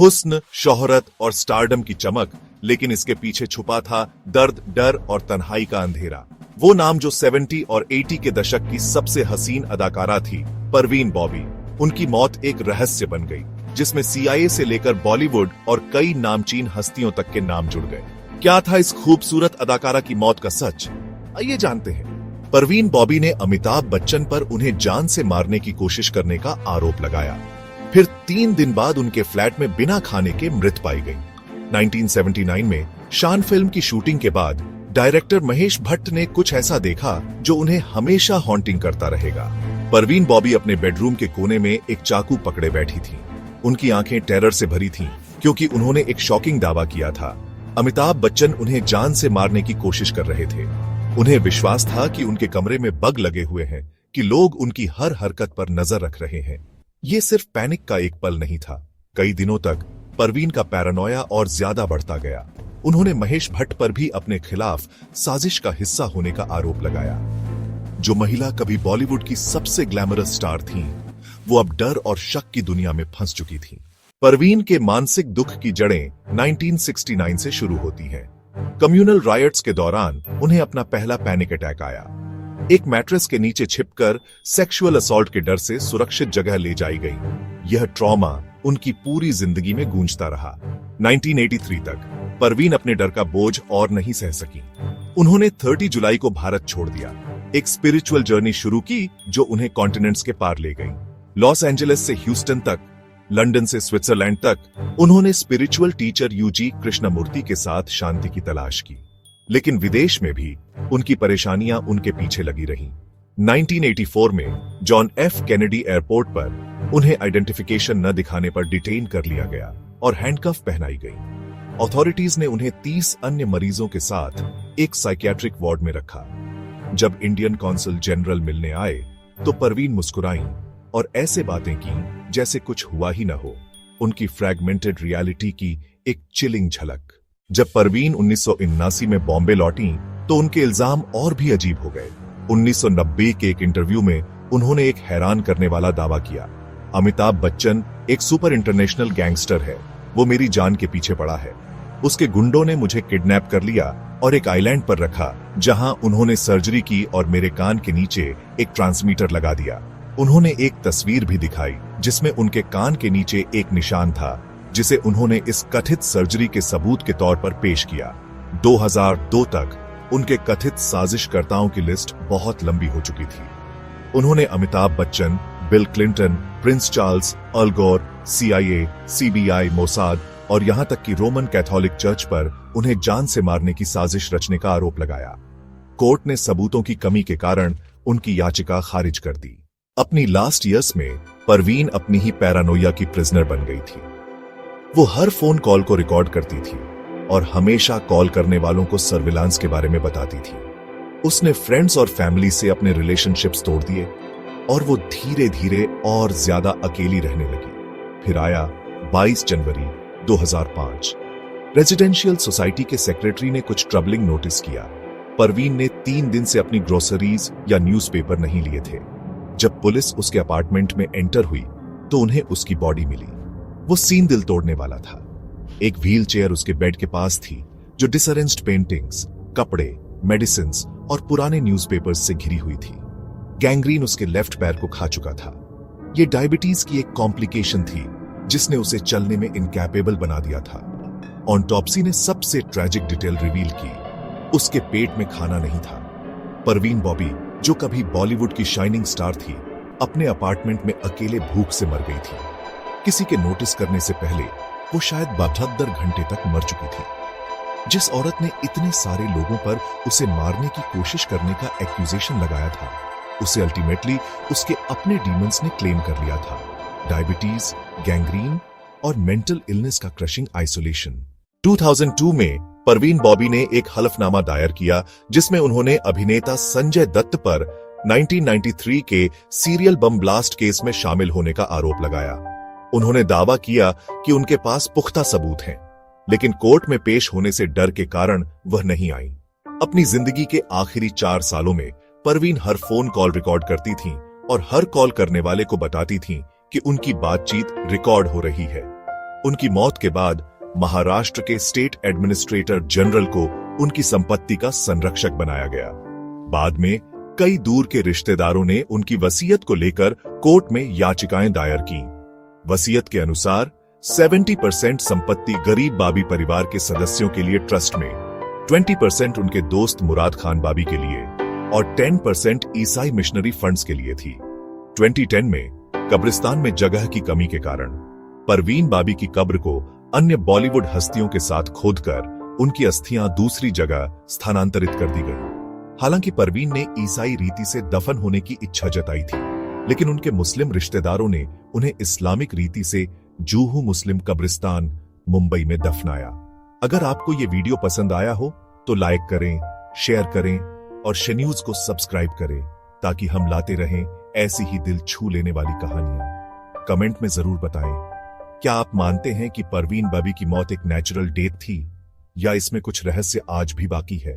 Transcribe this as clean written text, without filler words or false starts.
हुस्न, शोहरत और स्टारडम की चमक, लेकिन इसके पीछे छुपा था दर्द, डर और तन्हाई का अंधेरा। वो नाम जो 70 और 80 के दशक की सबसे हसीन अदाकारा थी, परवीन बॉबी। उनकी मौत एक रहस्य बन गई, जिसमें CIA से लेकर बॉलीवुड और कई नामचीन हस्तियों तक के नाम जुड़ गए। क्या था इस खूबसूरत अदाकारा की मौत का सच? आइए जानते हैं। परवीन बॉबी ने अमिताभ बच्चन पर उन्हें जान से मारने की कोशिश करने का आरोप लगाया। फिर 3 दिन बाद उनके फ्लैट में बिना खाने के मृत पाई गई। 1979 में शान फिल्म की शूटिंग के बाद डायरेक्टर महेश भट्ट ने कुछ ऐसा देखा जो उन्हें हमेशा हॉन्टिंग करता रहेगा। परवीन बॉबी अपने बेडरूम के कोने में एक चाकू पकड़े बैठी थी। उनकी आंखें टेरर से भरी थीं, क्योंकि उन्होंने एक शॉकिंग दावा किया था। अमिताभ बच्चन उन्हें जान से मारने की कोशिश कर रहे थे। उन्हें विश्वास था कि उनके कमरे में बग लगे हुए हैं, कि लोग उनकी हर हरकत पर नजर रख रहे हैं। ये सिर्फ पैनिक का एक पल नहीं था। कई दिनों तक परवीन का पैरानोया और ज्यादा बढ़ता गया। उन्होंने महेश भट्ट पर भी अपने खिलाफ साजिश का हिस्सा होने का आरोप लगाया। जो महिला कभी बॉलीवुड की सबसे ग्लैमरस स्टार थीं, वो अब डर और शक की दुनिया में फंस चुकी थीं। परवीन के मानसिक दुख की जड़ें 1969 से शुरू होती हैं। कम्युनल रायट्स के दौरान उन्हें अपना पहला पैनिक अटैक आया। एक मैट्रेस के नीचे छिपकर सेक्सुअल असॉल्ट के डर से सुरक्षित जगह ले जाई गई। यह ट्रॉमा उनकी पूरी जिंदगी में गूंजता रहा। 1983 तक परवीन अपने डर का बोझ और नहीं सह सकी। उन्होंने 30 जुलाई को भारत छोड़ दिया, एक स्पिरिचुअल जर्नी शुरू की जो उन्हें कॉन्टिनेंट्स के पार ले गई। लॉस एंजलिस से ह्यूस्टन तक, लंदन से स्विट्जरलैंड तक उन्होंने स्पिरिचुअल टीचर UG कृष्णमूर्ति के साथ शांति की तलाश की। लेकिन विदेश में भी उनकी परेशानियां उनके पीछे लगी रहीं। 1984 में जॉन F कैनेडी एयरपोर्ट पर उन्हें आइडेंटिफिकेशन न दिखाने पर डिटेन कर लिया गया और हैंडकफ पहनाई गई। अथॉरिटीज ने उन्हें 30 अन्य मरीजों के साथ एक साइकियाट्रिक वार्ड में रखा। जब इंडियन कौंसल जनरल मिलने आए तो परवीन मुस्कुराईं और ऐसे बातें की जैसे कुछ हुआ ही न हो। उनकी फ्रैगमेंटेड रियलिटी की एक चिलिंग झलक। जब परवीन 1979 में बॉम्बे लौटी तो उनके इल्जाम और भी अजीब हो गए। 1990 के एक इंटरव्यू में उन्होंने एक हैरान करने वाला दावा किया, अमिताभ बच्चन एक सुपर इंटरनेशनल गैंगस्टर है, वो मेरी जान के पीछे पड़ा है। उसके गुंडों ने मुझे किडनैप कर लिया और एक आइलैंड पर रखा, जहां उन्होंने सर्जरी की और मेरे कान के नीचे एक ट्रांसमीटर लगा दिया। उन्होंने एक तस्वीर भी दिखाई जिसमें उनके कान के नीचे एक निशान था, जिसे उन्होंने इस कथित सर्जरी के सबूत के तौर पर पेश किया। 2002 तक उनके कथित साजिशकर्ताओं की लिस्ट बहुत लंबी हो चुकी थी। उन्होंने Amitabh Bachchan, Bill Clinton, Prince Charles, Al Gore, CIA, CBI, Mossad और यहां तक कि रोमन कैथोलिक चर्च पर उन्हें जान से मारने की साजिश रचने का आरोप लगाया। कोर्ट ने सबूतों की कमी के कारण उनकी याचिका खारिज कर दी। अपनी लास्ट ईयर्स में परवीन अपनी ही पैरानोया की प्रिजनर बन गई थी। वो हर फोन कॉल को रिकॉर्ड करती थी और हमेशा कॉल करने वालों को सर्विलांस के बारे में बताती थी। उसने फ्रेंड्स और फैमिली से अपने रिलेशनशिप्स तोड़ दिए और वो धीरे धीरे और ज्यादा अकेली रहने लगी। फिर आया 22 जनवरी 2005। रेजिडेंशियल सोसाइटी के सेक्रेटरी ने कुछ ट्रबलिंग नोटिस किया। परवीन ने 3 दिन से अपनी ग्रोसरीज या न्यूज़पेपर नहीं लिए थे। जब पुलिस उसके अपार्टमेंट में एंटर हुई तो उन्हें उसकी बॉडी मिली। वो सीन दिल तोड़ने वाला था। एक व्हील चेयर उसके बेड के पास थी जो डिसअरेंज्ड पेंटिंग्स, कपड़े, मेडिसिन्स और पुराने न्यूज़पेपर्स से घिरी हुई थी। गैंग्रीन उसके लेफ्ट पैर को खा चुका था। ये डायबिटीज की एक कॉम्प्लिकेशन थी जिसने उसे चलने में इनकैपेबल बना दिया था। ऑटोप्सी ने सबसे ट्रैजिक डिटेल रिवील की, उसके पेट में खाना नहीं था। परवीन बॉबी, जो कभी बॉलीवुड की शाइनिंग स्टार थी, अपने अपार्टमेंट में अकेले भूख से मर गई थी। किसी के नोटिस करने से पहले वो शायद 72 घंटे तक मर चुकी थी। जिस औरत ने इतने सारे लोगों पर उसे मारने की कोशिश करने का एक्यूजेशन लगाया था, उसे अल्टीमेटली उसके अपने डीमंस ने क्लेम कर लिया था। डायबिटीज, गैंग्रीन और मेंटल इलनेस का क्रशिंग आइसोलेशन। 2002 में परवीन बॉबी ने एक हलफनामा दायर किया जिसमें उन्होंने अभिनेता संजय दत्त पर 1993 के सीरियल बम ब्लास्ट केस में शामिल होने का आरोप लगाया। उन्होंने दावा किया कि उनके पास पुख्ता सबूत हैं, लेकिन कोर्ट में पेश होने से डर के कारण वह नहीं आई। अपनी जिंदगी के आखिरी 4 सालों में परवीन हर फोन कॉल रिकॉर्ड करती थीं और हर कॉल करने वाले को बताती थीं कि उनकी बातचीत रिकॉर्ड हो रही है। उनकी मौत के बाद महाराष्ट्र के स्टेट एडमिनिस्ट्रेटर जनरल को उनकी संपत्ति का संरक्षक बनाया गया। बाद में कई दूर के रिश्तेदारों ने उनकी वसीयत को लेकर कोर्ट में याचिकाएं दायर की। वसीयत के अनुसार 70% संपत्ति गरीब बाबी परिवार के सदस्यों के लिए ट्रस्ट में, 20% उनके दोस्त मुराद खान बाबी के लिए और 10% ईसाई मिशनरी फंड्स के लिए थी। 2010 में कब्रिस्तान में जगह की कमी के कारण परवीन बाबी की कब्र को अन्य बॉलीवुड हस्तियों के साथ खोदकर उनकी अस्थियां दूसरी जगह स्थानांतरित कर दी गई। हालांकि परवीन ने ईसाई रीति से दफन होने की इच्छा जताई थी, लेकिन उनके मुस्लिम रिश्तेदारों ने उन्हें इस्लामिक रीति से जूहू मुस्लिम कब्रिस्तान मुंबई में दफनाया। अगर आपको ये वीडियो पसंद आया हो तो लाइक करें, शेयर करें और शन्यूज को सब्सक्राइब करें ताकि हम लाते रहें ऐसी ही दिल छू लेने वाली कहानियां। कमेंट में जरूर बताएं, क्या आप मानते हैं कि परवीन बाबी की मौत एक नेचुरल डेथ थी या इसमें कुछ रहस्य आज भी बाकी है?